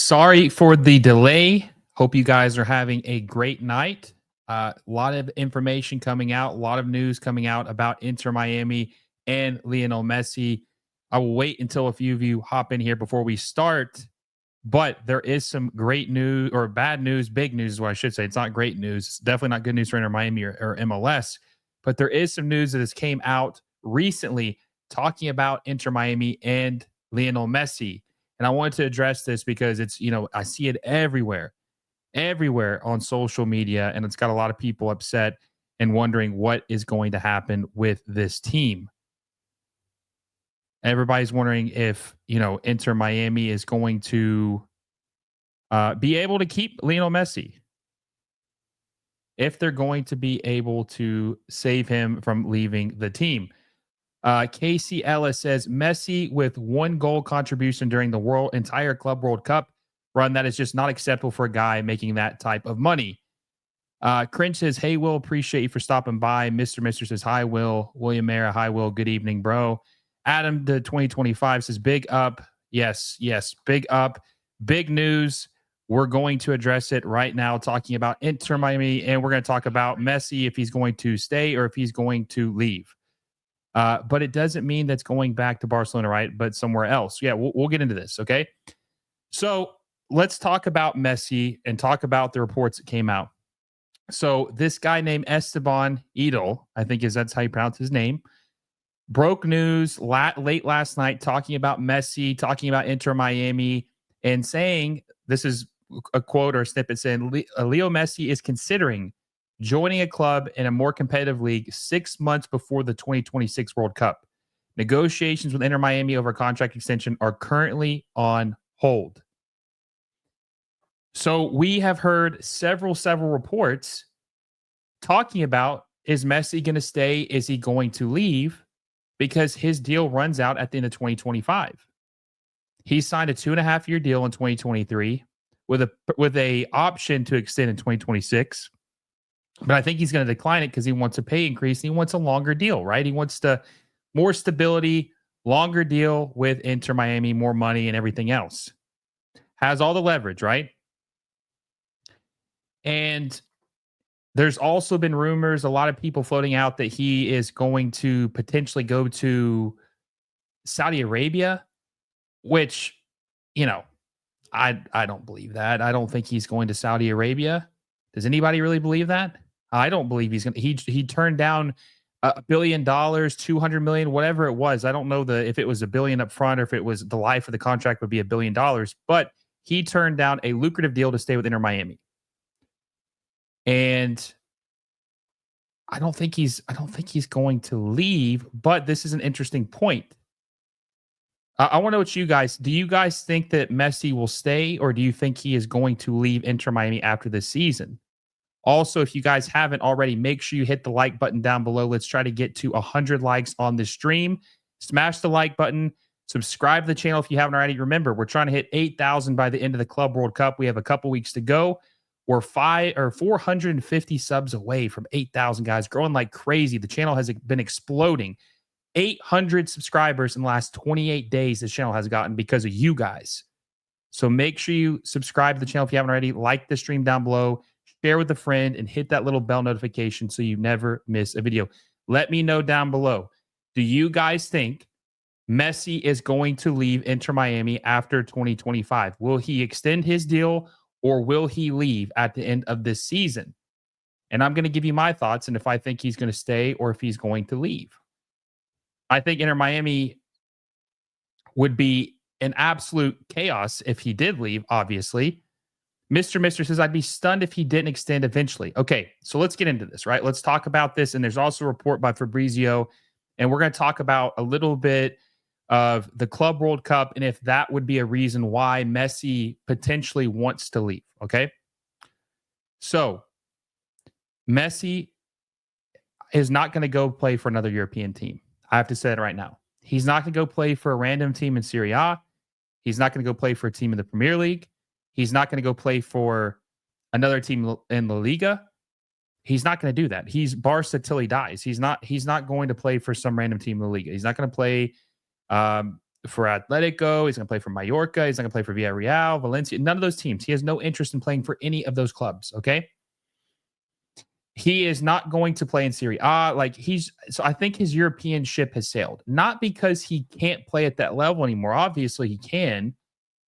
Sorry for the delay. Hope you guys are having a great night. A lot of information coming out, a lot of news coming out about Inter Miami and Lionel Messi. I will wait until a few of you hop in here before we start. But there is some great news or bad news, big news is what I should say. It's not great news. It's definitely not good news for Inter Miami or MLS. But there is some news that has came out recently talking about Inter Miami and Lionel Messi. And I wanted to address this because I see it everywhere on social media, and it's got a lot of people upset and wondering what is going to happen with this team. Everybody's wondering if, Inter Miami is going to be able to keep Lionel Messi, if they're going to be able to save him from leaving the team. Casey Ellis says Messi with 1 goal contribution during the entire Club World Cup run, that is just not acceptable for a guy making that type of money. Cringe says, hey, Will, appreciate you for stopping by. Mr. says, hi, Will. William Mara, hi, Will. Good evening, bro. Adam, the 2025 says, big up. Yes, big up. Big news. We're going to address it right now, talking about Inter Miami, and we're going to talk about Messi, if he's going to stay or if he's going to leave. But it doesn't mean that's going back to Barcelona, right? But somewhere else. Yeah, we'll get into this, okay? So let's talk about Messi and talk about the reports that came out. So this guy named Esteban Edel, I think that's how you pronounce his name, broke news late last night talking about Messi, talking about Inter Miami, and saying, this is a quote or a snippet saying, Leo Messi is considering joining a club in a more competitive league 6 months before the 2026 World Cup. Negotiations with Inter Miami over contract extension are currently on hold. So we have heard several reports talking about, is Messi going to stay? Is he going to leave? Because his deal runs out at the end of 2025. He signed a 2.5-year deal in 2023 with a option to extend in 2026. But I think he's going to decline it because he wants a pay increase. And he wants a longer deal, right? He wants more stability, longer deal with Inter Miami, more money and everything else. Has all the leverage, right? And there's also been rumors, a lot of people floating out that he is going to potentially go to Saudi Arabia, which, I don't believe that. I don't think he's going to Saudi Arabia. Does anybody really believe that? I don't believe he's going to. He turned down $1 billion, 200 million, whatever it was. I don't know if it was $1 billion up front or if it was the life of the contract would be $1 billion, but he turned down a lucrative deal to stay with Inter Miami. And I don't think he's going to leave, but this is an interesting point. I want to know what do you guys think that Messi will stay, or do you think he is going to leave Inter Miami after this season? Also, if you guys haven't already, make sure you hit the like button down below. Let's try to get to 100 likes on this stream. Smash the like button. Subscribe to the channel if you haven't already. Remember, we're trying to hit 8,000 by the end of the Club World Cup. We have a couple weeks to go. We're 450 subs away from 8,000, guys. Growing like crazy. The channel has been exploding. 800 subscribers in the last 28 days this channel has gotten because of you guys. So make sure you subscribe to the channel if you haven't already. Like the stream down below. Share with a friend and hit that little bell notification so you never miss a video. Let me know down below. Do you guys think Messi is going to leave Inter Miami after 2025? Will he extend his deal, or will he leave at the end of this season? And I'm going to give you my thoughts and if I think he's going to stay or if he's going to leave. I think Inter Miami would be an absolute chaos if he did leave, obviously. Mr. says, I'd be stunned if he didn't extend eventually. Okay, so let's get into this, right? Let's talk about this. And there's also a report by Fabrizio, and we're going to talk about a little bit of the Club World Cup and if that would be a reason why Messi potentially wants to leave, okay? So, Messi is not going to go play for another European team. I have to say it right now. He's not going to go play for a random team in Serie A. He's not going to go play for a team in the Premier League. He's not going to go play for another team in La Liga. He's not going to do that. He's Barca till he dies. He's not going to play for some random team in La Liga. He's not going to play for Atletico. He's going to play for Mallorca. He's not going to play for Villarreal, Valencia. None of those teams. He has no interest in playing for any of those clubs. Okay. He is not going to play in Serie A. So I think his European ship has sailed. Not because he can't play at that level anymore. Obviously, he can.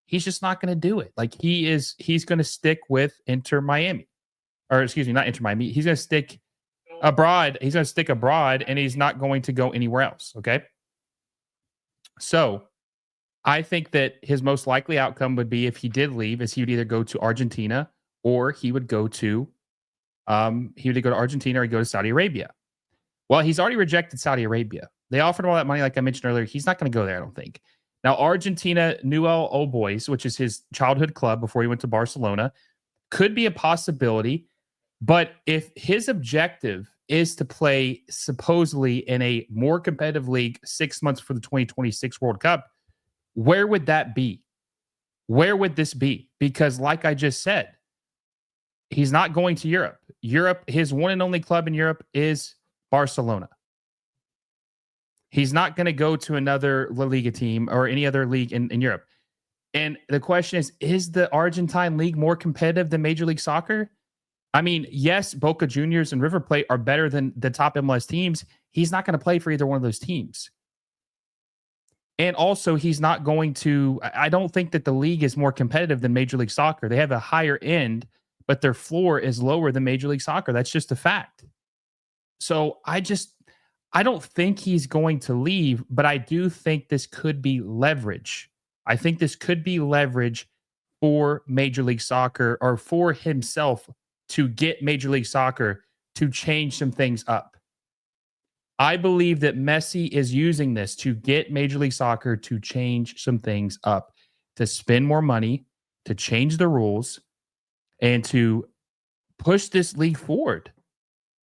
He's just not going to do it. He's going to stick with Inter Miami. Or excuse me, not Inter Miami. He's going to stick abroad. He's going to stick abroad, and he's not going to go anywhere else. Okay. So I think that his most likely outcome would be, if he did leave, is he would either go to Argentina, or he would go to Argentina, or he'd go to Saudi Arabia. Well, he's already rejected Saudi Arabia. They offered him all that money, like I mentioned earlier. He's not going to go there, I don't think. Now, Argentina, Newell Old Boys, which is his childhood club before he went to Barcelona, could be a possibility. But if his objective is to play supposedly in a more competitive league 6 months for the 2026 World Cup, where would that be? Where would this be? Because like I just said, he's not going to Europe. His one and only club in Europe is Barcelona. He's not going to go to another La Liga team or any other league in Europe. And the question is the Argentine league more competitive than Major League Soccer? I mean, yes, Boca Juniors and River Plate are better than the top MLS teams. He's not going to play for either one of those teams. And also, he's not going to, I don't think that the league is more competitive than Major League Soccer. They have a higher end, but their floor is lower than Major League Soccer. That's just a fact. So I don't think he's going to leave, but I do think this could be leverage. I think this could be leverage for Major League Soccer, or for himself, to get Major League Soccer to change some things up. I believe that Messi is using this to get Major League Soccer to change some things up, to spend more money, to change the rules, and to push this league forward,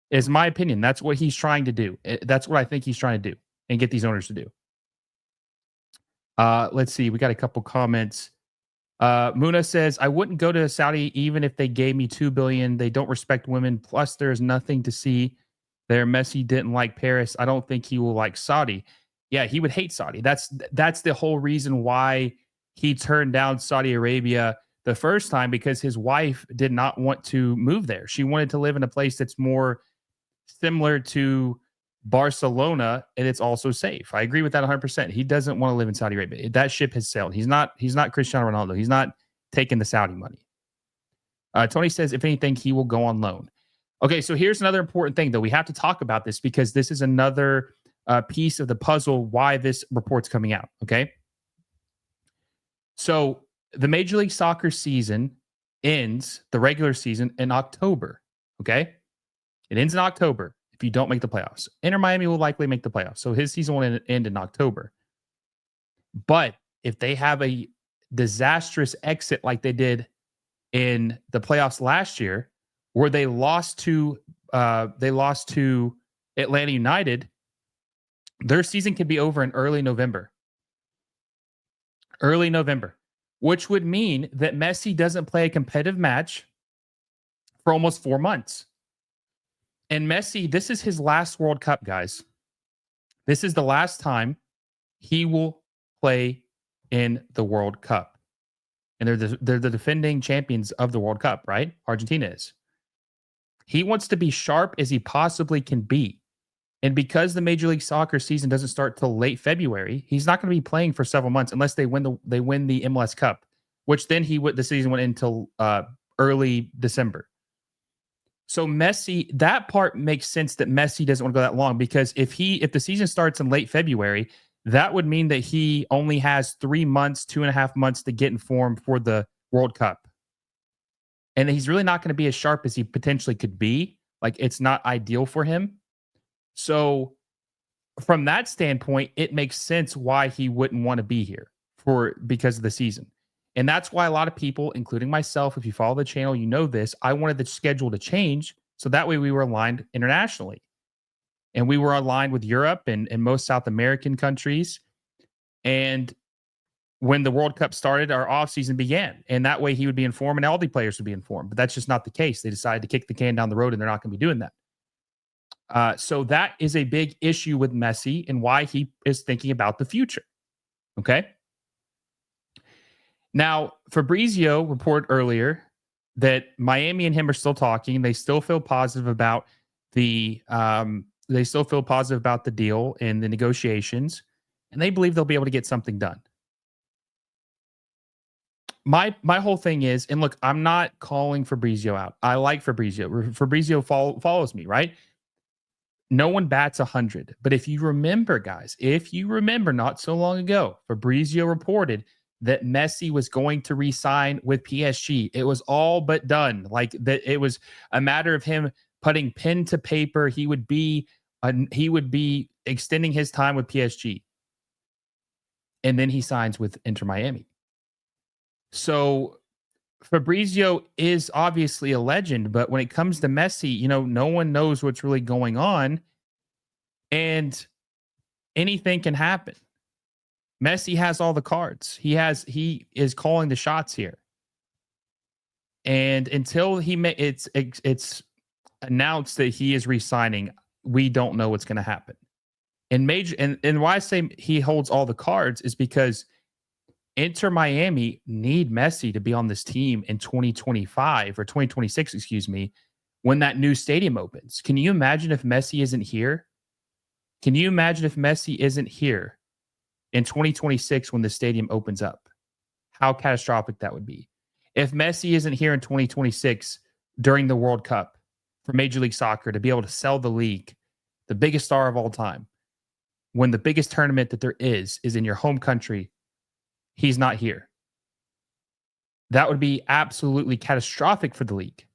is my opinion. That's what he's trying to do. That's what I think he's trying to do, and get these owners to do. Let's see. We got a couple comments. Muna says, I wouldn't go to Saudi even if they gave me $2 billion. They don't respect women. Plus, there's nothing to see there. Messi didn't like Paris. I don't think he will like Saudi. Yeah, he would hate Saudi. That's the whole reason why he turned down Saudi Arabia the first time, because his wife did not want to move there. She wanted to live in a place that's more similar to Barcelona, and it's also safe. I agree with that 100%. He doesn't want to live in Saudi Arabia. That ship has sailed. He's not Cristiano Ronaldo. He's not taking the Saudi money. Tony says, if anything, he will go on loan. Okay, so here's another important thing, though. We have to talk about this, because this is another piece of the puzzle why this report's coming out, okay? So the Major League Soccer season ends, the regular season, in October, okay? It ends in October if you don't make the playoffs. Inter Miami will likely make the playoffs, so his season will end in October. But if they have a disastrous exit like they did in the playoffs last year, where they lost to Atlanta United, their season could be over in early November. Early November, which would mean that Messi doesn't play a competitive match for almost 4 months. And Messi, this is his last World Cup, guys. This is the last time he will play in the World Cup. And they're the defending champions of the World Cup, right? Argentina is. He wants to be sharp as he possibly can be. And because the Major League Soccer season doesn't start till late February, he's not going to be playing for several months unless they win the MLS Cup, which then the season went until early December. So Messi, that part makes sense that Messi doesn't want to go that long, because if the season starts in late February, that would mean that he only has 3 months, 2.5 months to get in form for the World Cup. And he's really not going to be as sharp as he potentially could be. Like, it's not ideal for him. So from that standpoint, it makes sense why he wouldn't want to be here because of the season. And that's why a lot of people, including myself, if you follow the channel, you know this, I wanted the schedule to change so that way we were aligned internationally. And we were aligned with Europe and most South American countries. And when the World Cup started, our offseason began. And that way he would be informed and all the players would be informed. But that's just not the case. They decided to kick the can down the road, and they're not going to be doing that. So that is a big issue with Messi and why he is thinking about the future. Okay. Now, Fabrizio reported earlier that Miami and him are still talking. They still feel positive about the deal and the negotiations, and they believe they'll be able to get something done. My whole thing is, and look, I'm not calling Fabrizio out. I like Fabrizio. Fabrizio follows me, right? No one bats 100. But if you remember, guys, not so long ago, Fabrizio reported that Messi was going to re-sign with PSG. It was all but done. Like that, it was a matter of him putting pen to paper. He would be extending his time with PSG, and then he signs with Inter Miami. So Fabrizio is obviously a legend, but when it comes to Messi, no one knows what's really going on, and anything can happen. Messi has all the cards. He is calling the shots here. And until it's announced that he is re-signing, we don't know what's going to happen. And why I say he holds all the cards is because Inter Miami need Messi to be on this team in 2025 or 2026, excuse me, when that new stadium opens. Can you imagine if Messi isn't here? Can you imagine if Messi isn't here in 2026 when the stadium opens up? How catastrophic that would be. If Messi isn't here in 2026 during the World Cup for Major League Soccer to be able to sell the league, the biggest star of all time, when the biggest tournament that there is in your home country, he's not here. That would be absolutely catastrophic for the league.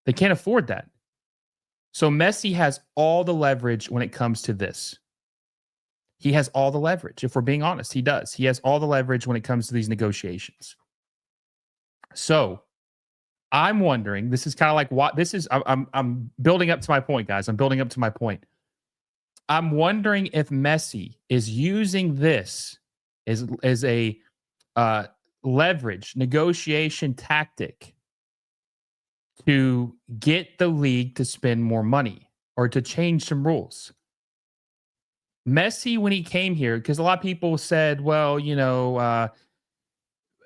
They can't afford that. So Messi has all the leverage when it comes to this. He has all the leverage. If we're being honest, he does. He has all the leverage when it comes to these negotiations. So I'm wondering, this is kind of like what this is. I'm building up to my point, guys. I'm building up to my point. I'm wondering if Messi is using this as a leverage negotiation tactic to get the league to spend more money or to change some rules. Messi, when he came here, because a lot of people said, well,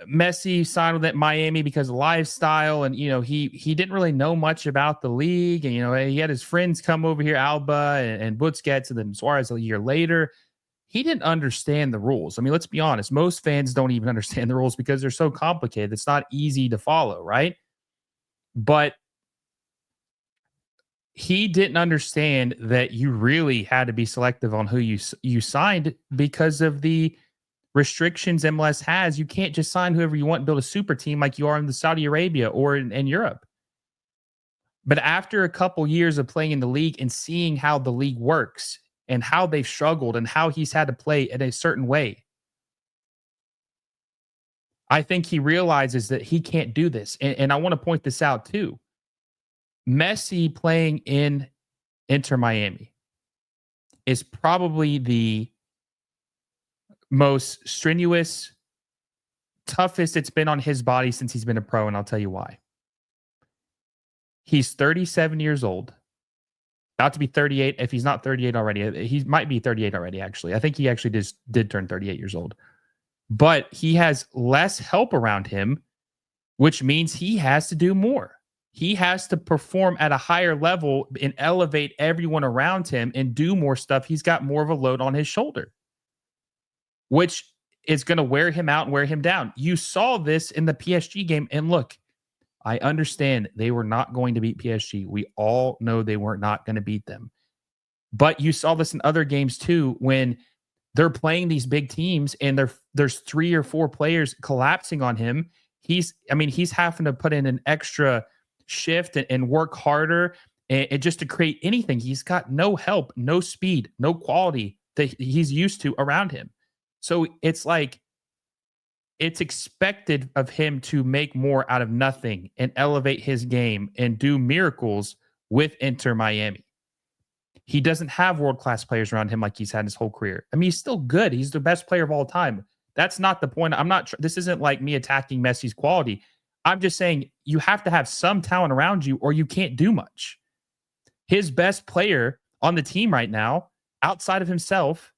Messi signed with Miami because of lifestyle, and he didn't really know much about the league, and he had his friends come over here, Alba and Busquets, and then Suarez a year later. He didn't understand the rules. I mean, let's be honest. Most fans don't even understand the rules because they're so complicated. It's not easy to follow, right? But he didn't understand that you really had to be selective on who you signed because of the restrictions MLS has. You can't just sign whoever you want and build a super team like you are in the Saudi Arabia or in Europe. But after a couple years of playing in the league and seeing how the league works and how they've struggled and how he's had to play in a certain way, I think he realizes that he can't do this. And I want to point this out too. Messi playing in Inter Miami is probably the most strenuous, toughest it's been on his body since he's been a pro, and I'll tell you why. He's 37 years old, about to be 38. If he's not 38 already, he might be 38 already, actually. I think he actually did turn 38 years old. But he has less help around him, which means he has to do more. He has to perform at a higher level and elevate everyone around him and do more stuff. He's got more of a load on his shoulder, which is going to wear him out and wear him down. You saw this in the PSG game. And look, I understand they were not going to beat PSG. We all know they were not going to beat them. But you saw this in other games too, when they're playing these big teams and there's 3 or 4 players collapsing on him. He's having to put in an extra shift and work harder and just to create anything. He's got no help, no speed, no quality that he's used to around him. So it's like, it's expected of him to make more out of nothing and elevate his game and do miracles with Inter Miami. He doesn't have world-class players around him like he's had his whole career. I mean, he's still good. He's the best player of all time. That's not the point. This isn't like me attacking Messi's quality. I'm just saying you have to have some talent around you or you can't do much. His best player on the team right now, outside of himself,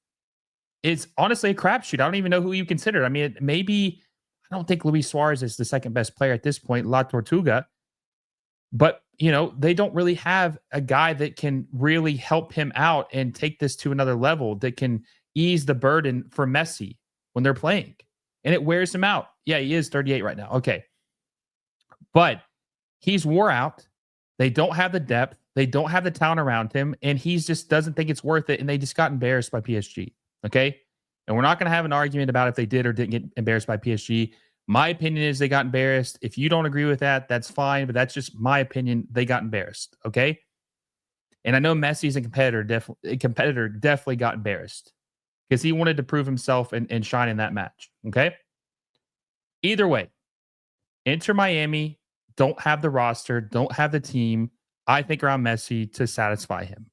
is honestly a crapshoot. I don't even know who you consider. I mean, maybe I don't think Luis Suarez is the second best player at this point, La Tortuga, but they don't really have a guy that can really help him out and take this to another level that can ease the burden for Messi when they're playing. And it wears him out. Yeah, he is 38 right now. Okay. But he's wore out. They don't have the depth. They don't have the talent around him. And he just doesn't think it's worth it. And they just got embarrassed by PSG. Okay. And we're not going to have an argument about if they did or didn't get embarrassed by PSG. My opinion is they got embarrassed. If you don't agree with that, that's fine. But that's just my opinion. They got embarrassed. Okay. And I know Messi's a competitor. Definitely got embarrassed because he wanted to prove himself and shine in that match. Okay. Either way, Inter Miami don't have the roster, don't have the team, I think, around Messi to satisfy him.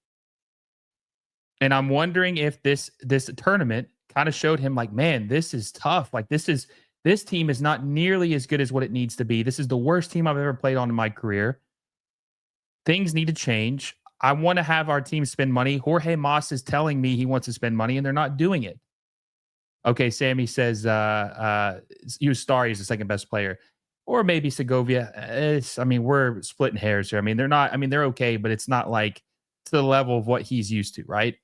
And I'm wondering if this tournament kind of showed him like, man, this is tough. Like this team is not nearly as good as what it needs to be. This is the worst team I've ever played on in my career. Things need to change. I want to have our team spend money. Jorge Mas is telling me he wants to spend money and they're not doing it. Okay, Sammy says Ustari is the second best player. Or maybe Segovia. We're splitting hairs here. I mean, they're not, they're okay, but it's not like to the level of what he's used to, right?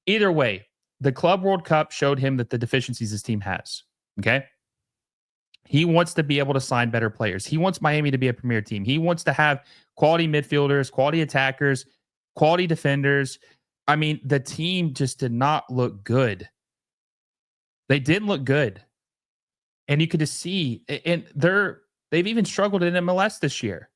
Either way, the Club World Cup showed him that the deficiencies his team has. Okay. He wants to be able to sign better players. He wants Miami to be a premier team. He wants to have quality midfielders, quality attackers, quality defenders. I mean, the team just did not look good. They didn't look good. And you could just see, and they've even struggled in MLS this year.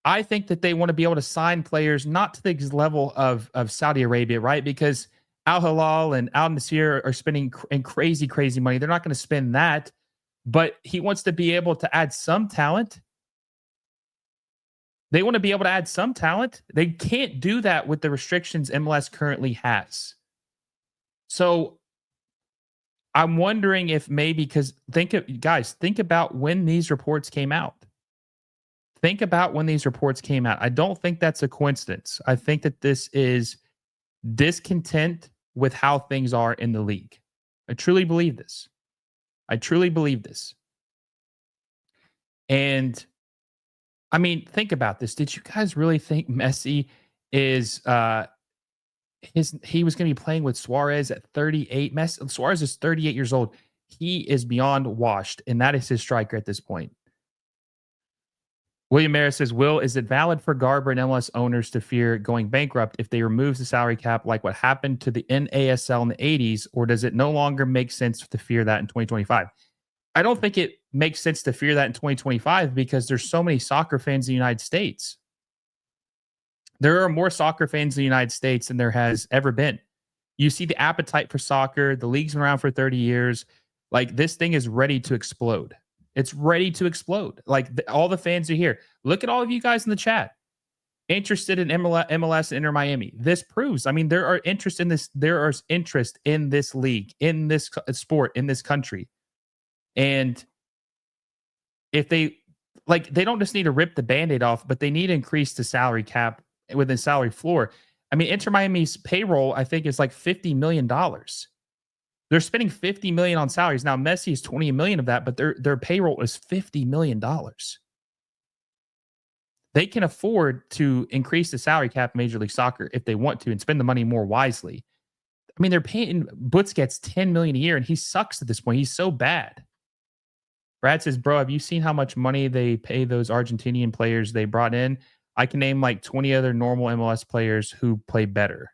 I think that they want to be able to sign players not to the level of Saudi Arabia, right? Because Al Hilal and Al Nassr are spending crazy, crazy money. They're not going to spend that, but he wants to be able to add some talent. They want to be able to add some talent. They can't do that with the restrictions MLS currently has. So I'm wondering if maybe, because think about when these reports came out. Think about when these reports came out. I don't think that's a coincidence. I think that this is discontent with how things are in the league. I truly believe this. And think about this. Did you guys really think Messi is he was going to be playing with Suarez at 38? Suarez is 38 years old. He is beyond washed, and that is his striker at this point. William Maris says, Will, is it valid for Garber and MLS owners to fear going bankrupt if they remove the salary cap like what happened to the NASL in the 80s, or does it no longer make sense to fear that in 2025? I don't think it makes sense to fear that in 2025 because there's so many soccer fans in the United States. There are more soccer fans in the United States than there has ever been. You see the appetite for soccer. The league's been around for 30 years. Like, this thing is ready to explode. It's ready to explode. Like, all the fans are here. Look at all of you guys in the chat interested in MLS and Inter Miami. This proves, there are interest in this. There is interest in this league, in this sport, in this country. And if they don't just need to rip the Band-Aid off, but they need to increase the salary cap within salary floor. Inter Miami's payroll, I think, is like $50 million. They're spending $50 million on salaries. Now, Messi is $20 million of that, but their payroll is $50 million. They can afford to increase the salary cap in Major League Soccer if they want to and spend the money more wisely. They're paying Busquets $10 million a year, and he sucks at this point. He's so bad. Brad says, bro, have you seen how much money they pay those Argentinian players they brought in? I can name like 20 other normal MLS players who play better.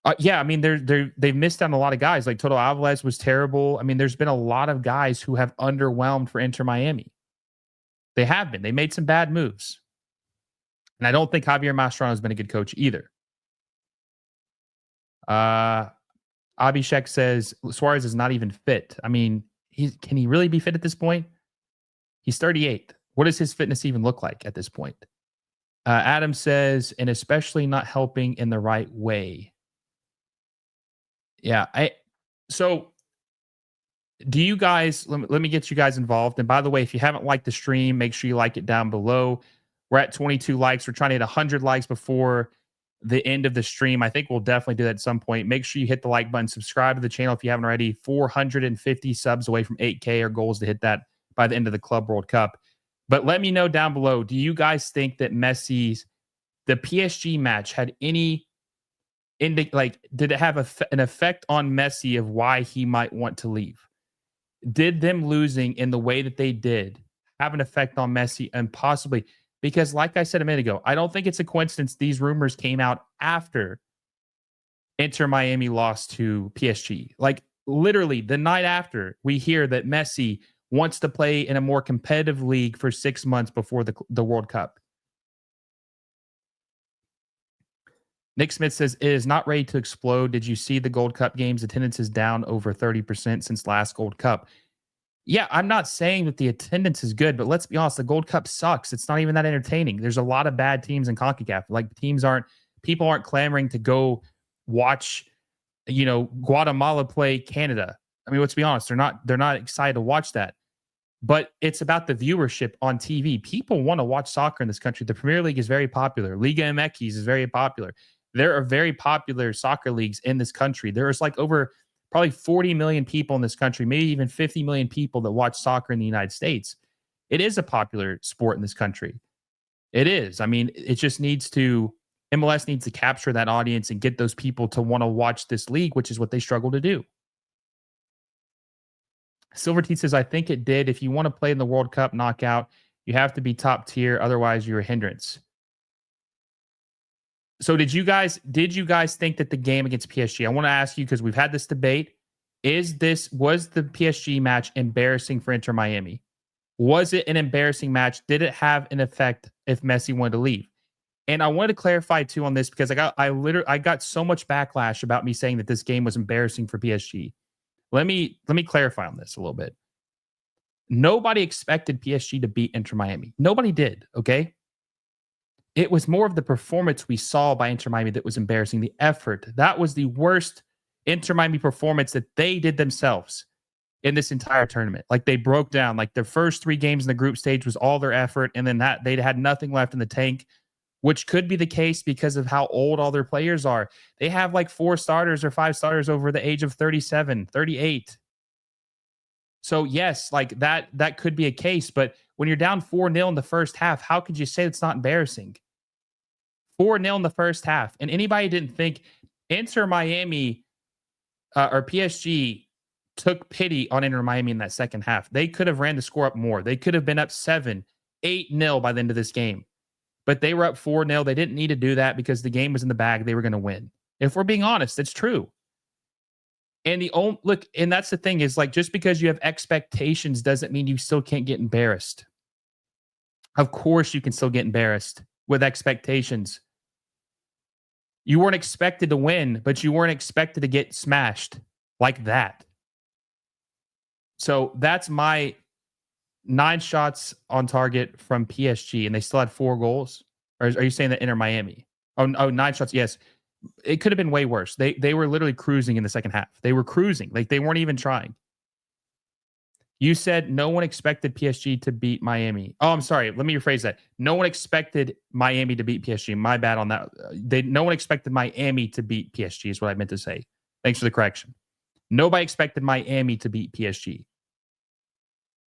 They've missed out on a lot of guys. Like Toto Alvarez was terrible. There's been a lot of guys who have underwhelmed for Inter Miami. They have been. They made some bad moves. And I don't think Javier Mascherano has been a good coach either. Abhishek says, Suarez is not even fit. Can he really be fit at this point? He's 38. What does his fitness even look like at this point? Adam says, and especially not helping in the right way. Yeah. So do you guys, let me get you guys involved. And by the way, if you haven't liked the stream, make sure you like it down below. We're at 22 likes. We're trying to hit 100 likes before the end of the stream. I think we'll definitely do that at some point. Make sure you hit the like button, subscribe to the channel if you haven't already. 450 subs away from 8K. Our goal is to hit that by the end of the Club World Cup. But let me know down below, do you guys think that the PSG match had any, did it have an effect on Messi of why he might want to leave? Did them losing in the way that they did have an effect on Messi and possibly, because like I said a minute ago, I don't think it's a coincidence these rumors came out after Inter Miami lost to PSG. Like literally the night after, we hear that Messi wants to play in a more competitive league for 6 months before the World Cup. Nick Smith says, it is not ready to explode. Did you see the Gold Cup games? Attendance is down over 30% since last Gold Cup. Yeah, I'm not saying that the attendance is good, but let's be honest, the Gold Cup sucks. It's not even that entertaining. There's a lot of bad teams in CONCACAF. Like people aren't clamoring to go watch, Guatemala play Canada. I mean, let's be honest, they're not excited to watch that. But it's about the viewership on TV. People want to watch soccer in this country. The Premier League is very popular. Liga MX is very popular. There are very popular soccer leagues in this country. There's like over probably 40 million people in this country, maybe even 50 million people that watch soccer in the United States. It is a popular sport in this country. It is. I mean, it just MLS needs to capture that audience and get those people to want to watch this league, which is what they struggle to do. Silver T says, I think it did. If you want to play in the World Cup knockout, you have to be top tier. Otherwise, you're a hindrance. So did you guys think that the game against PSG, I want to ask you, because we've had this debate, was the PSG match embarrassing for Inter Miami? Was it an embarrassing match? Did it have an effect if Messi wanted to leave? And I wanted to clarify too on this, because I got so much backlash about me saying that this game was embarrassing for PSG. Let me clarify on this a little bit. Nobody expected PSG to beat Inter Miami. Nobody did, okay? It was more of the performance we saw by Inter Miami that was embarrassing, the effort. That was the worst Inter Miami performance that they did themselves in this entire tournament. Like, they broke down. Like, their first 3 games in the group stage was all their effort, and then they had nothing left in the tank, which could be the case because of how old all their players are. They have like 4 starters or 5 starters over the age of 37, 38. So yes, like that could be a case, but when you're down 4-0 in the first half, how could you say it's not embarrassing? 4-0 in the first half. And anybody didn't think Inter Miami or PSG took pity on Inter Miami in that second half. They could have ran the score up more. They could have been up 7, 8-0 by the end of this game. But they were up 4-0. They didn't need to do that because the game was in the bag. They were going to win. If we're being honest, it's true. And and that's the thing is, like, just because you have expectations doesn't mean you still can't get embarrassed. Of course you can still get embarrassed with expectations. You weren't expected to win, but you weren't expected to get smashed like that. So that's my 9 shots on target from PSG, and they still had 4 goals. Or are you saying that Inter Miami? Oh, 9 shots. Yes. It could have been way worse. They were literally cruising in the second half. They were cruising. Like, they weren't even trying. You said no one expected PSG to beat Miami. Oh, I'm sorry. Let me rephrase that. No one expected Miami to beat PSG. My bad on that. No one expected Miami to beat PSG is what I meant to say. Thanks for the correction. Nobody expected Miami to beat PSG.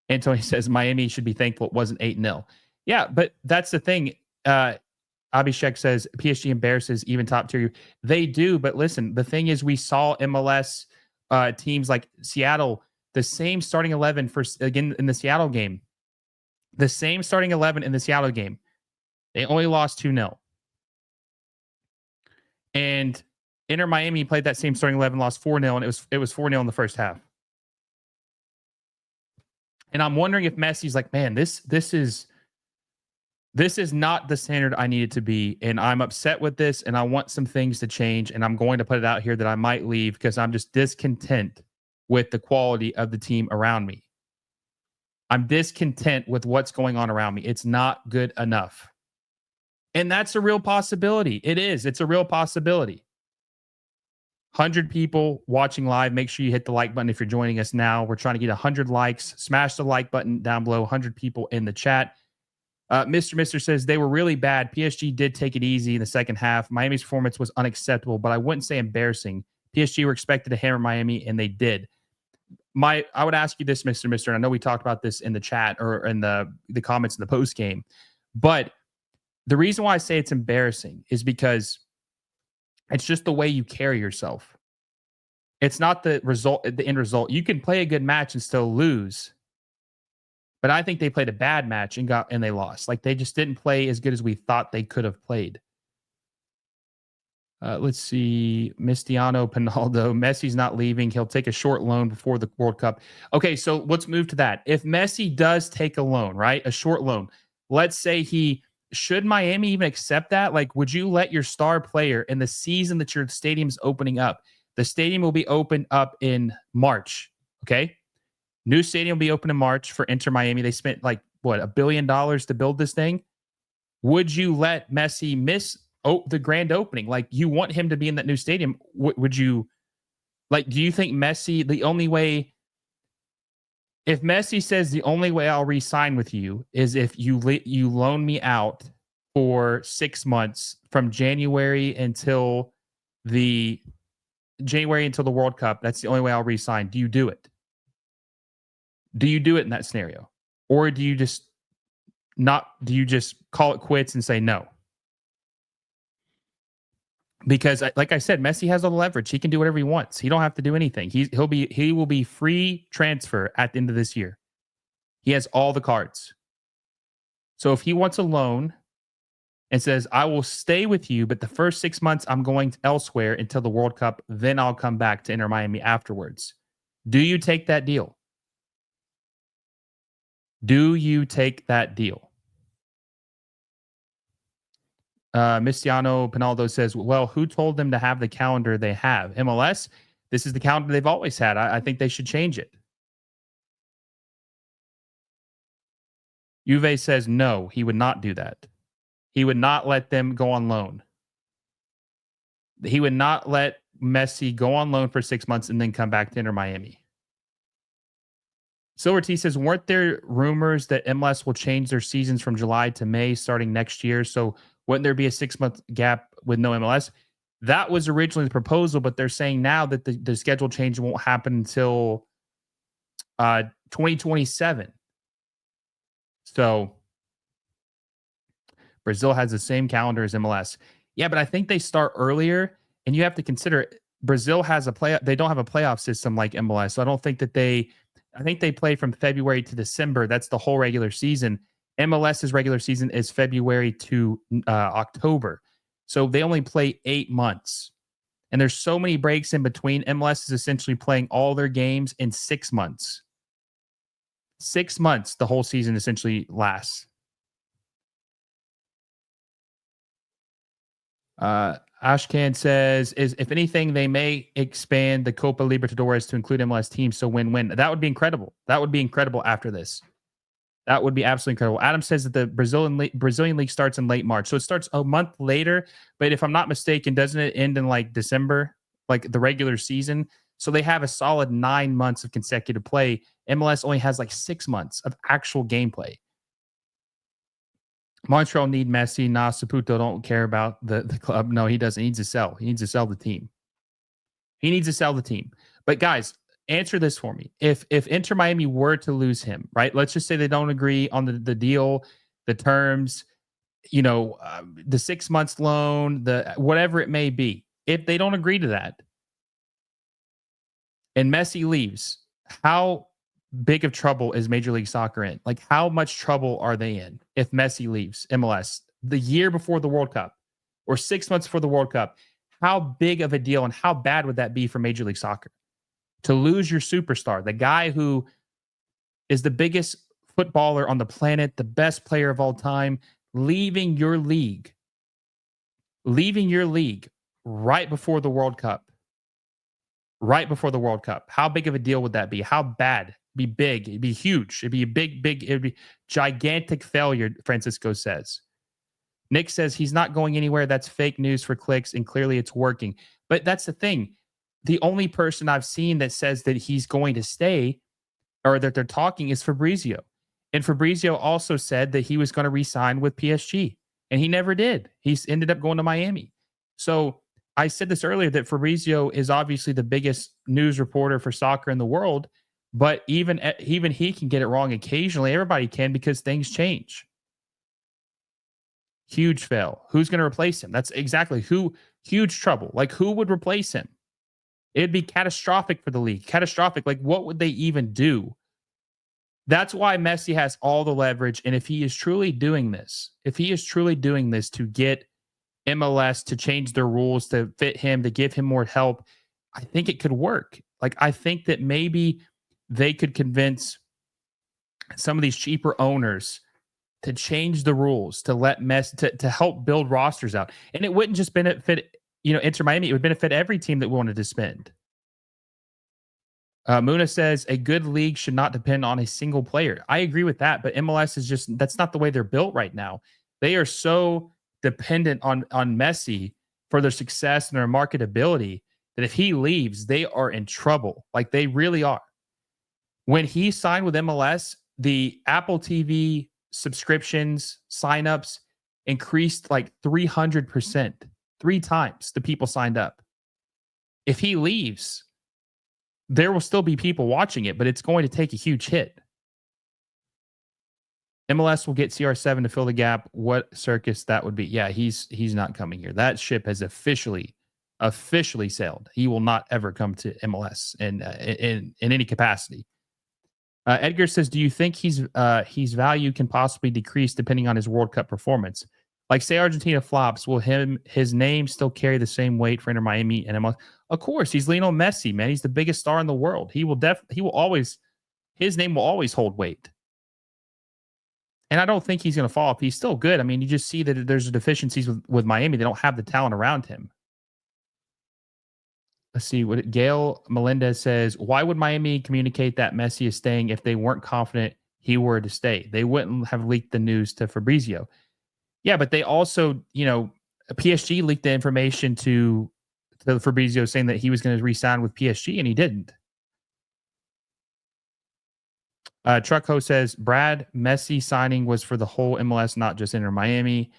Anthony says Miami should be thankful it wasn't 8-0. Yeah, but that's the thing. Abhishek says PSG embarrasses even top tier. They do, but listen, the thing is, we saw MLS teams like Seattle, the same starting 11 again in the Seattle game. The same starting 11 in the Seattle game. They only lost 2-0. And Inter Miami played that same starting 11, lost 4-0, and it was 4-0 in the first half. And I'm wondering if Messi's like, man, this is not the standard I need it to be, and I'm upset with this, and I want some things to change, and I'm going to put it out here that I might leave because I'm just discontent with the quality of the team around me. I'm discontent with what's going on around me. It's not good enough. And that's a real possibility. It is. It's a real possibility. 100 people watching live. Make sure you hit the like button if you're joining us now. We're trying to get 100 likes. Smash the like button down below. 100 people in the chat. Mr. says they were really bad. PSG did take it easy in the second half. Miami's performance was unacceptable, but I wouldn't say embarrassing. PSG were expected to hammer Miami, and they did. I would ask you this, Mr. And I know we talked about this in the chat or in the comments in the post game, but the reason why I say it's embarrassing is because it's just the way you carry yourself. It's not the end result. You can play a good match and still lose. But I think they played a bad match and they lost. Like they just didn't play as good as we thought they could have played. Let's see. Mistiano Pinaldo. Messi's not leaving. He'll take a short loan before the World Cup. Okay, so let's move to that. If Messi does take a loan, right? A short loan. Let's say should Miami even accept that? Like, would you let your star player in the season that your stadium's opening up? The stadium will be opened up in March. Okay. New stadium will be open in March for Inter Miami. They spent $1 billion to build this thing. Would you let Messi miss the grand opening? Like, you want him to be in that new stadium. Would you, do you think Messi, the only way, if Messi says the only way I'll re-sign with you is if you loan me out for 6 months from January until the World Cup, that's the only way I'll re-sign. Do you do it? Do you do it in that scenario? Or do you just call it quits and say no? Because like I said, Messi has all the leverage. He can do whatever he wants. He don't have to do anything. He will be free transfer at the end of this year. He has all the cards. So if he wants a loan and says, I will stay with you, but the first 6 months I'm going elsewhere until the World Cup, then I'll come back to Inter Miami afterwards. Do you take that deal? Do you take that deal? Mistiano Pinaldo says, well, who told them to have the calendar they have? MLS? This is the calendar they've always had. I think they should change it. Juve says, no, he would not do that. He would not let them go on loan. He would not let Messi go on loan for 6 months and then come back to Inter Miami. Silver T says, weren't there rumors that MLS will change their seasons from July to May starting next year? So wouldn't there be a 6-month gap with no MLS? That was originally the proposal, but they're saying now that the schedule change won't happen until 2027. So Brazil has the same calendar as MLS. Yeah, but I think they start earlier, and you have to consider Brazil has they don't have a playoff system like MLS. So I don't think that I think they play from February to December. That's the whole regular season. MLS's regular season is February to October. So they only play 8 months. And there's so many breaks in between. MLS is essentially playing all their games in 6 months. 6 months, the whole season essentially lasts. Ashkan says, if anything, they may expand the Copa Libertadores to include MLS teams. So win-win. That would be incredible. That would be incredible after this. That would be absolutely incredible. Adam says that the Brazilian league starts in late March. So it starts a month later. But if I'm not mistaken, doesn't it end in December, like the regular season? So they have a solid 9 months of consecutive play. MLS only has 6 months of actual gameplay. Montreal need Messi. Nah, Saputo don't care about the club. No, he doesn't. He needs to sell. He needs to sell the team. But guys, answer this for me. If Inter Miami were to lose him, right? Let's just say they don't agree on the deal, the terms, the 6 months loan, the whatever it may be. If they don't agree to that and Messi leaves, how big of trouble is Major League Soccer in? How much trouble are they in if Messi leaves MLS the year before the World Cup or 6 months before the World Cup? How big of a deal and how bad would that be for Major League Soccer to lose your superstar, the guy who is the biggest footballer on the planet, the best player of all time, leaving your league right before the World Cup? How big of a deal would that be? How bad? It'd be big. It'd be huge. It'd be a it'd be gigantic failure, Francisco says. Nick says he's not going anywhere. That's fake news for clicks, and clearly it's working. But that's the thing. The only person I've seen that says that he's going to stay or that they're talking is Fabrizio. And Fabrizio also said that he was going to re-sign with PSG, and he never did. He's ended up going to Miami. So I said this earlier that Fabrizio is obviously the biggest news reporter for soccer in the world, but even he can get it wrong occasionally. Everybody can, because things change. Huge fail. Who's going to replace him? That's exactly who. Huge trouble. Like, who would replace him? It'd be catastrophic for the league. Catastrophic. Like, what would they even do? That's why Messi has all the leverage. And if he is truly doing this, to get MLS to change their rules to fit him, to give him more help, I think it could work. Like, I think that maybe they could convince some of these cheaper owners to change the rules, to let Messi to help build rosters out. And it wouldn't just benefit, Inter Miami, it would benefit every team that wanted to spend. Muna says a good league should not depend on a single player. I agree with that, but MLS is just, that's not the way they're built right now. They are so dependent on Messi for their success and their marketability that if he leaves, they are in trouble. Like, they really are. When he signed with MLS, the Apple TV subscriptions, signups increased like 300%, 3 times the people signed up. If he leaves, there will still be people watching it, but it's going to take a huge hit. MLS will get CR7 to fill the gap. What circus that would be? Yeah, he's not coming here. That ship has officially sailed. He will not ever come to MLS in any capacity. Edgar says, "Do you think his value can possibly decrease depending on his World Cup performance? Like, say Argentina flops, will his name still carry the same weight for Inter Miami and MLS? Of course, he's Lionel Messi, man. He's the biggest star in the world. His name will always hold weight. And I don't think he's going to fall off. He's still good. I mean, you just see that there's deficiencies with Miami. They don't have the talent around him." Let's see what Gail Melendez says. Why would Miami communicate that Messi is staying if they weren't confident he were to stay? They wouldn't have leaked the news to Fabrizio. Yeah, but they also, PSG leaked the information to Fabrizio saying that he was going to re-sign with PSG, and he didn't. Truckho says, Brad, Messi signing was for the whole MLS, not just Inter Miami.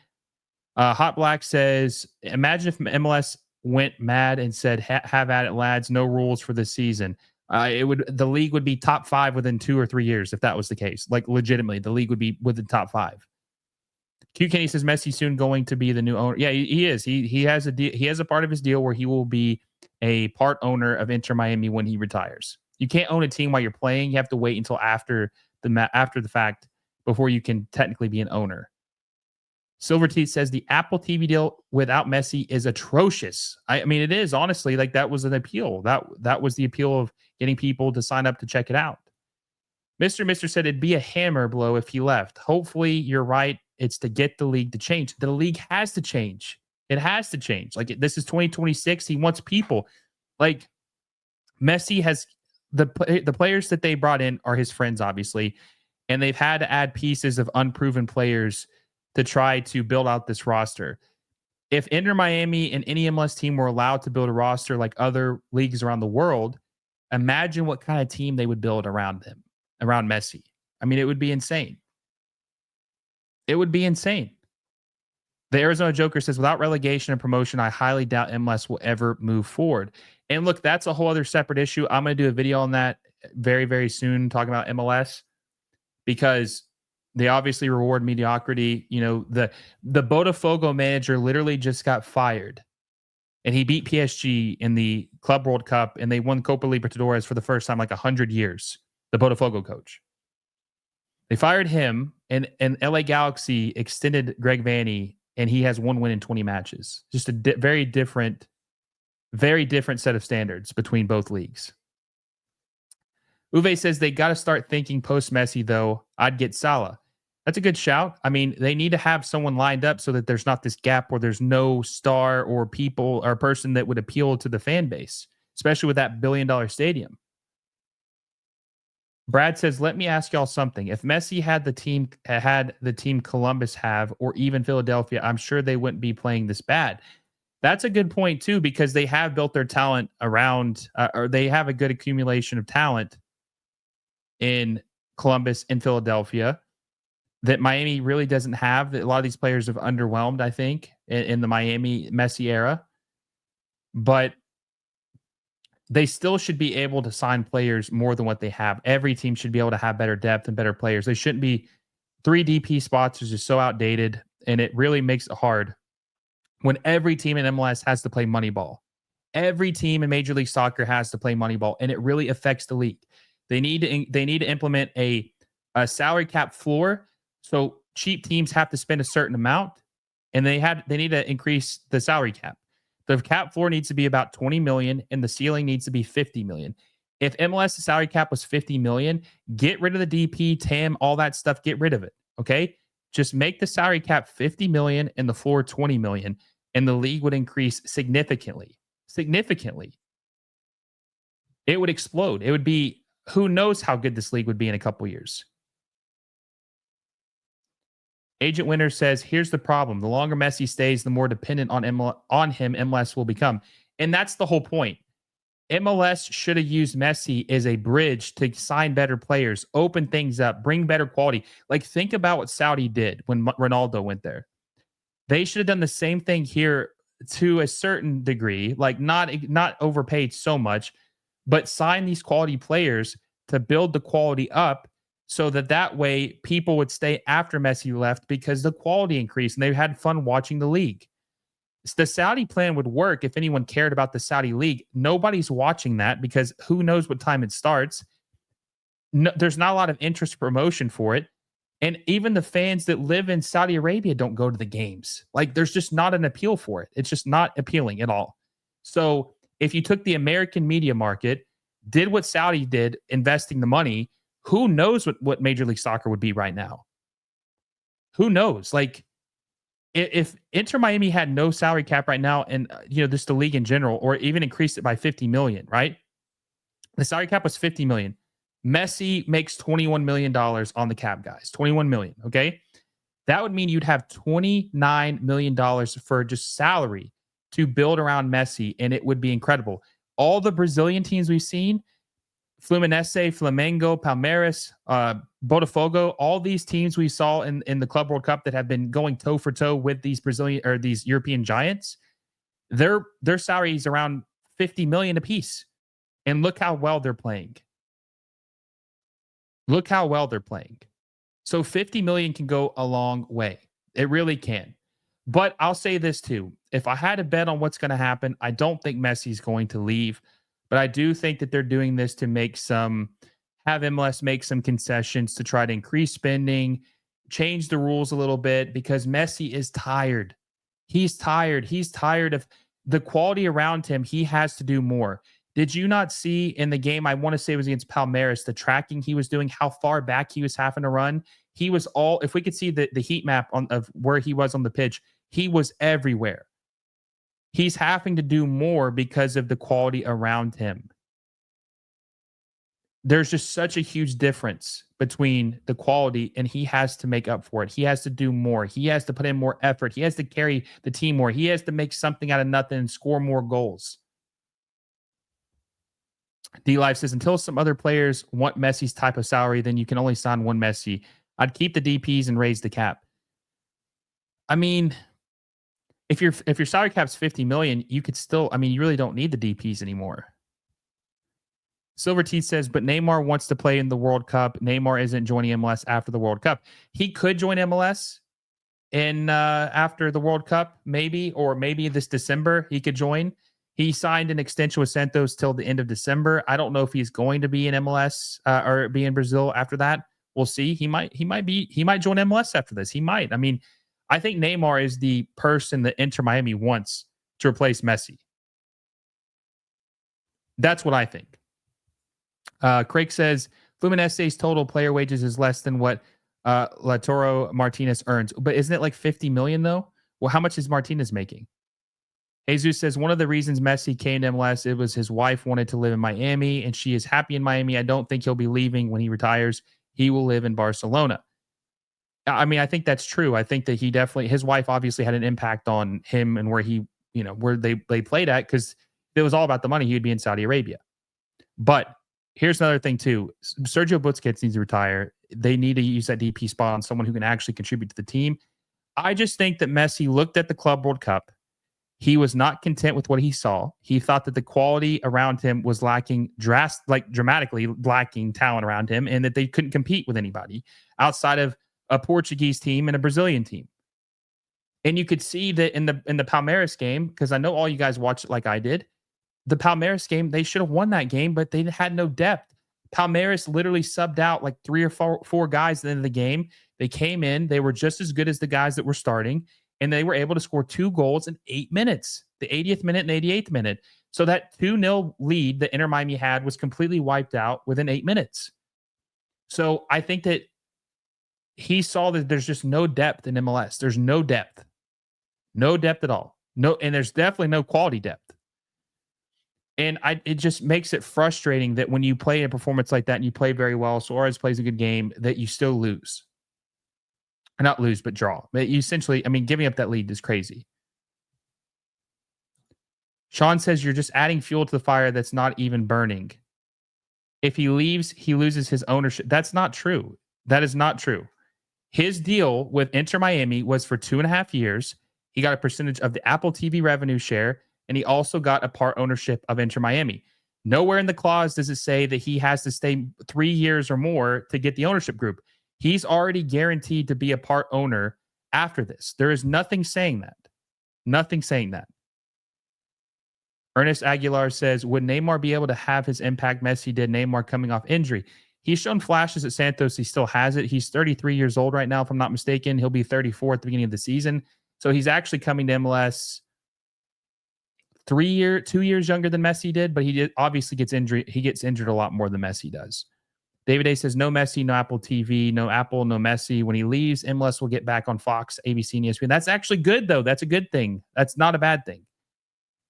Hot Black says, imagine if MLS went mad and said, have at it, lads, no rules for this season. The league would be top 5 within 2 or 3 years if that was the case. Like, legitimately, the league would be within top 5. Q Kenny says Messi soon going to be the new owner. Yeah, he is. He has a deal. He has a part of his deal where he will be a part owner of Inter Miami when he retires. You can't own a team while you're playing. You have to wait until after the fact before you can technically be an owner. Silver Teeth says the Apple TV deal without Messi is atrocious. I mean, it is, honestly. Like, that was an appeal. That was the appeal of getting people to sign up to check it out. Mr. said it'd be a hammer blow if he left. Hopefully, you're right. It's to get the league to change. The league has to change. It has to change. Like, this is 2026. He wants people. Like, Messi has the players that they brought in are his friends, obviously, and they've had to add pieces of unproven players to try to build out this roster. If Inter Miami and any MLS team were allowed to build a roster like other leagues around the world, imagine what kind of team they would build around them, around Messi. I mean, it would be insane. It would be insane. The Arizona Joker says, without relegation and promotion, I highly doubt MLS will ever move forward. And look, that's a whole other separate issue. I'm going to do a video on that very, very soon, talking about MLS, because they obviously reward mediocrity. The Botafogo manager literally just got fired, and he beat PSG in the Club World Cup, and they won Copa Libertadores for the first time like 100 years. The Botafogo coach. They fired him, and LA Galaxy extended Greg Vanney, and he has 1 win in 20 matches. Just a very different set of standards between both leagues. Uwe says they got to start thinking post-Messi, though. I'd get Salah. That's a good shout. I mean, they need to have someone lined up so that there's not this gap where there's no star or people or person that would appeal to the fan base, especially with that $1 billion stadium. Brad says, let me ask y'all something. If Messi had the team Columbus have, or even Philadelphia, I'm sure they wouldn't be playing this bad. That's a good point, too, because they have built their talent around, or they have a good accumulation of talent in Columbus and Philadelphia. that Miami really doesn't have, that a lot of these players have underwhelmed, I think, in the Miami Messi era. But they still should be able to sign players more than what they have. Every team should be able to have better depth and better players. They shouldn't be 3 DP spots is just so outdated, and it really makes it hard when every team in MLS has to play Moneyball. Every team in Major League Soccer has to play Moneyball, and it really affects the league. They need to implement a salary cap floor, so cheap teams have to spend a certain amount, and they need to increase the salary cap. The cap floor needs to be about 20 million, and the ceiling needs to be 50 million. If MLS salary cap was 50 million, get rid of the DP, TAM, all that stuff. Get rid of it. Okay, just make the salary cap 50 million and the floor 20 million, and the league would increase significantly. Significantly. It would explode. It would be, who knows how good this league would be in a couple years. Agent Winter says, here's the problem. The longer Messi stays, the more dependent on him MLS will become. And that's the whole point. MLS should have used Messi as a bridge to sign better players, open things up, bring better quality. Like, think about what Saudi did when Ronaldo went there. They should have done the same thing here to a certain degree, like not overpaid so much, but sign these quality players to build the quality up so that way people would stay after Messi left because the quality increased and they had fun watching the league. The Saudi plan would work if anyone cared about the Saudi league. Nobody's watching that because who knows what time it starts. No, there's not a lot of interest promotion for it. And even the fans that live in Saudi Arabia don't go to the games. Like, there's just not an appeal for it. It's just not appealing at all. So if you took the American media market, did what Saudi did, investing the money, who knows what Major League Soccer would be right now? Who knows? Like, if Inter Miami had no salary cap right now, and just the league in general, or even increased it by 50 million, right? The salary cap was 50 million. Messi makes $21 million on the cap, guys. 21 million. Okay. That would mean you'd have $29 million for just salary to build around Messi, and it would be incredible. All the Brazilian teams we've seen, Fluminense, Flamengo, Palmeiras, Botafogo, all these teams we saw in the Club World Cup that have been going toe for toe with these Brazilian or these European giants, their salary is around 50 million apiece. And look how well they're playing. Look how well they're playing. So 50 million can go a long way. It really can. But I'll say this too. If I had to bet on what's going to happen, I don't think Messi's going to leave. But I do think that they're doing this to have MLS make some concessions to try to increase spending, change the rules a little bit, because Messi is tired. He's tired. He's tired of the quality around him. He has to do more. Did you not see in the game, I want to say it was against Palmeiras, the tracking he was doing, how far back he was having to run? He was if we could see the heat map of where he was on the pitch, he was everywhere. He's having to do more because of the quality around him. There's just such a huge difference between the quality, and he has to make up for it. He has to do more. He has to put in more effort. He has to carry the team more. He has to make something out of nothing and score more goals. D-Life says, until some other players want Messi's type of salary, then you can only sign one Messi. I'd keep the DPs and raise the cap. I mean, if your salary cap's 50 million, you could still, you really don't need the DPs anymore. Silver Teeth says, but Neymar wants to play in the World Cup. Neymar isn't joining MLS after the World Cup. He could join MLS after the World Cup, maybe this December he could join. He signed an extension with Santos till the end of December. I don't know if he's going to be in MLS or be in Brazil after that. We'll see. He might join MLS after this. He might. I think Neymar is the person that Inter Miami wants to replace Messi. That's what I think. Craig says, Fluminense's total player wages is less than what Lautaro Martinez earns. But isn't it like 50 million though? Well, how much is Martinez making? Jesus says, one of the reasons Messi came to MLS, it was his wife wanted to live in Miami, and she is happy in Miami. I don't think he'll be leaving when he retires. He will live in Barcelona. I think that's true. I think that his wife obviously had an impact on him and where where they played at, because if it was all about the money, he would be in Saudi Arabia. But here's another thing too. Sergio Busquets needs to retire. they need to use that DP spot on someone who can actually contribute to the team. I just think that Messi looked at the Club World Cup. He was not content with what he saw. He thought that the quality around him was lacking, dramatically lacking talent around him, and that they couldn't compete with anybody outside of a Portuguese team and a Brazilian team. And you could see that in the Palmeiras game, because I know all you guys watched it like I did. The Palmeiras game, they should have won that game, but they had no depth. Palmeiras literally subbed out like 3 or 4 guys at the end of the game. They came in, they were just as good as the guys that were starting, and they were able to score 2 goals in 8 minutes, the 80th minute and 88th minute. So that 2-0 lead that Inter Miami had was completely wiped out within 8 minutes. So I think that he saw that there's just no depth in MLS. There's no depth. No depth at all. No, and there's definitely no quality depth. And it just makes it frustrating that when you play a performance like that and you play very well, Suarez plays a good game, that you still lose. Not lose, but draw. But you essentially, I mean, giving up that lead is crazy. Sean says you're just adding fuel to the fire that's not even burning. If he leaves, he loses his ownership. That's not true. That is not true. His deal with Inter Miami was for 2.5 years. He got a percentage of the Apple TV revenue share, and he also got a part ownership of Inter Miami. Nowhere in the clause does it say that he has to stay 3 years or more to get the ownership group. He's already guaranteed to be a part owner after this. There is nothing saying that. Nothing saying that. Ernest Aguilar says, would Neymar be able to have his impact Messi did, Neymar coming off injury? He's shown flashes at Santos. He still has it. He's 33 years old right now, if I'm not mistaken. He'll be 34 at the beginning of the season. So he's actually coming to MLS 2 years younger than Messi did, but obviously gets injured. He gets injured a lot more than Messi does. David A says, no Messi, no Apple TV, no Apple, no Messi. When he leaves, MLS will get back on Fox, ABC, and ESPN. That's actually good, though. That's a good thing. That's not a bad thing.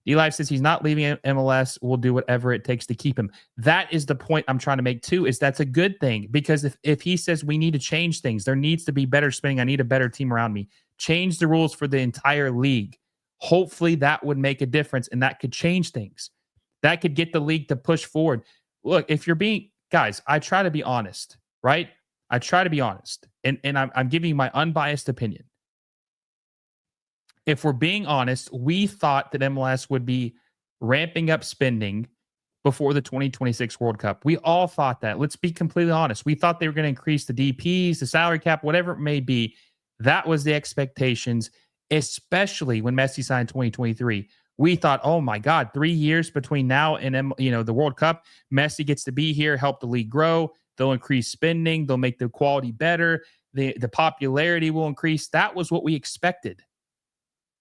D-Life says he's not leaving MLS. We'll do whatever it takes to keep him. That is the point I'm trying to make, too, is that's a good thing. Because if he says we need to change things, there needs to be better spending, I need a better team around me, change the rules for the entire league. Hopefully that would make a difference, and that could change things. That could get the league to push forward. Look, if you're being... Guys, I try to be honest, right? I try to be honest. And I'm giving you my unbiased opinion. If we're being honest, we thought that MLS would be ramping up spending before the 2026 World Cup. We all thought that. Let's be completely honest. We thought they were going to increase the DPs, the salary cap, whatever it may be. That was the expectations, especially when Messi signed 2023. We thought, oh my God, 3 years between now and the World Cup. Messi gets to be here, help the league grow. They'll increase spending. They'll make the quality better. The popularity will increase. That was what we expected.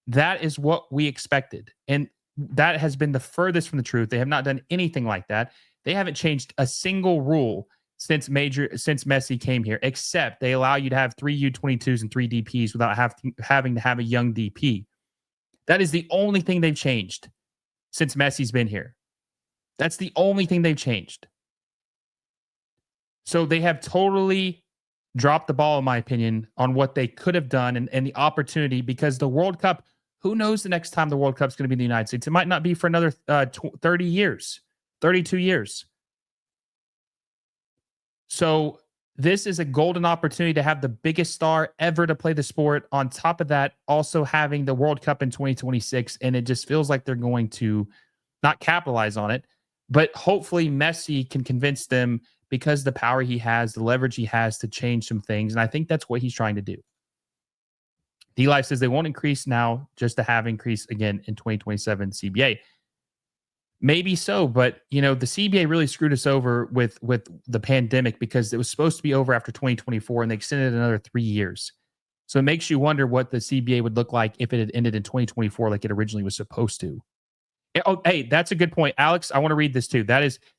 That is what we expected. And that has been the furthest from the truth. They have not done anything like that. They haven't changed a single rule since Messi came here, except they allow you to have 3 U22s and 3 DPs without having to have a young DP. That is the only thing they've changed since Messi's been here. That's the only thing they've changed. So they have totally dropped the ball, in my opinion, on what they could have done and the opportunity, because the World Cup, who knows the next time the World Cup is going to be in the United States? It might not be for another 30 years, 32 years. So this is a golden opportunity to have the biggest star ever to play the sport. On top of that, also having the World Cup in 2026. And it just feels like they're going to not capitalize on it. But hopefully Messi can convince them, because the power he has, the leverage he has, to change some things. And I think that's what he's trying to do. D-Life says they won't increase now just to have increase again in 2027 CBA. Maybe so, but the CBA really screwed us over with the pandemic, because it was supposed to be over after 2024 and they extended another 3 years. So it makes you wonder what the CBA would look like if it had ended in 2024 like it originally was supposed to. Oh, hey, that's a good point. Alex, I want to read this too.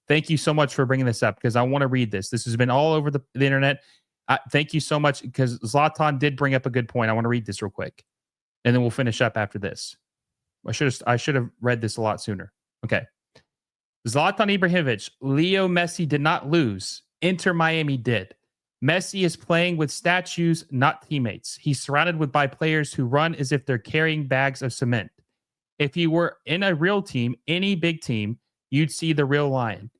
Thank you so much for bringing this up, because I want to read this. This has been all over the internet. Thank you so much, because Zlatan did bring up a good point. I want to read this real quick, and then we'll finish up after this. I should have read this a lot sooner. Okay. Zlatan Ibrahimovic, Leo Messi did not lose. Inter Miami did. Messi is playing with statues, not teammates. He's surrounded by players who run as if they're carrying bags of cement. If he were in a real team, any big team, you'd see the real lion.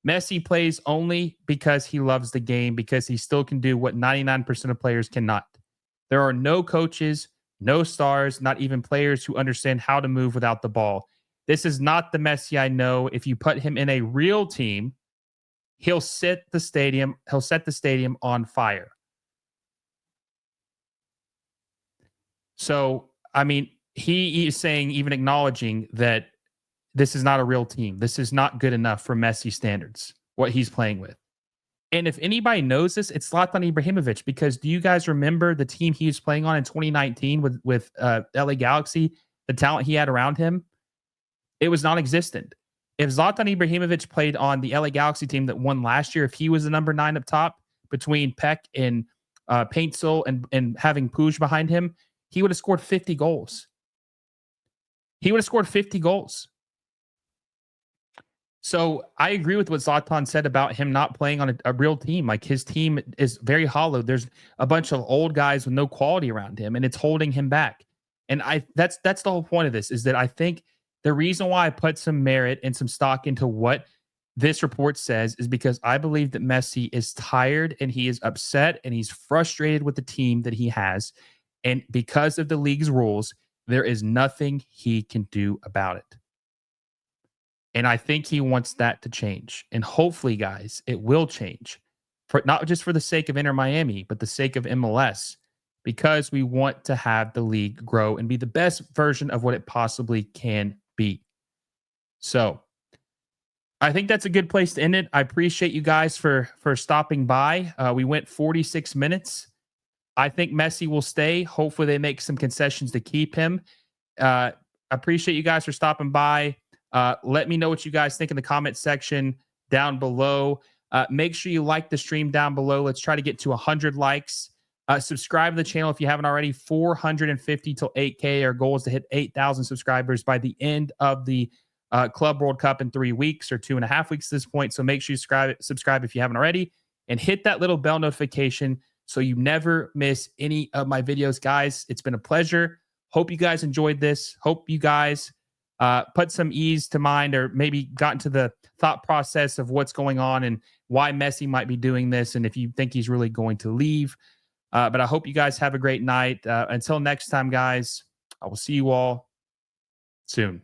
Messi plays only because he loves the game, because he still can do what 99% of players cannot. There are no coaches, no stars, not even players who understand how to move without the ball. This is not the Messi I know. If you put him in a real team, he'll set the stadium on fire. So, I mean, he is saying, even acknowledging that this is not a real team. This is not good enough for Messi standards, what he's playing with. And if anybody knows this, it's Zlatan Ibrahimovic, because do you guys remember the team he was playing on in 2019 with LA Galaxy, the talent he had around him? It was non-existent. If Zlatan Ibrahimovic played on the LA Galaxy team that won last year, if he was the number 9 up top between Peck and Paintsil and having Puig behind him, he would have scored 50 goals. He would have scored 50 goals. So I agree with what Zlatan said about him not playing on a real team. Like, his team is very hollow. There's a bunch of old guys with no quality around him, and it's holding him back. And that's the whole point of this, is that I think the reason why I put some merit and some stock into what this report says is because I believe that Messi is tired and he is upset and he's frustrated with the team that he has. And because of the league's rules, there is nothing he can do about it. And I think he wants that to change. And hopefully, guys, it will change. For not just for the sake of Inter Miami, but the sake of MLS, because we want to have the league grow and be the best version of what it possibly can be. So I think that's a good place to end it. I appreciate you guys for stopping by. We went 46 minutes. I think Messi will stay. Hopefully they make some concessions to keep him. I appreciate you guys for stopping by. Let me know what you guys think in the comment section down below. Make sure you like the stream down below. Let's try to get to 100 likes. Subscribe to the channel if you haven't already. 450 till 8K. Our goal is to hit 8,000 subscribers by the end of the Club World Cup in 3 weeks or 2.5 weeks at this point. So make sure you subscribe if you haven't already, and hit that little bell notification so you never miss any of my videos, guys. It's been a pleasure. Hope you guys enjoyed this. Hope you guys put some ease to mind, or maybe got into the thought process of what's going on and why Messi might be doing this, and if you think he's really going to leave. But I hope you guys have a great night. Until next time, guys, I will see you all soon.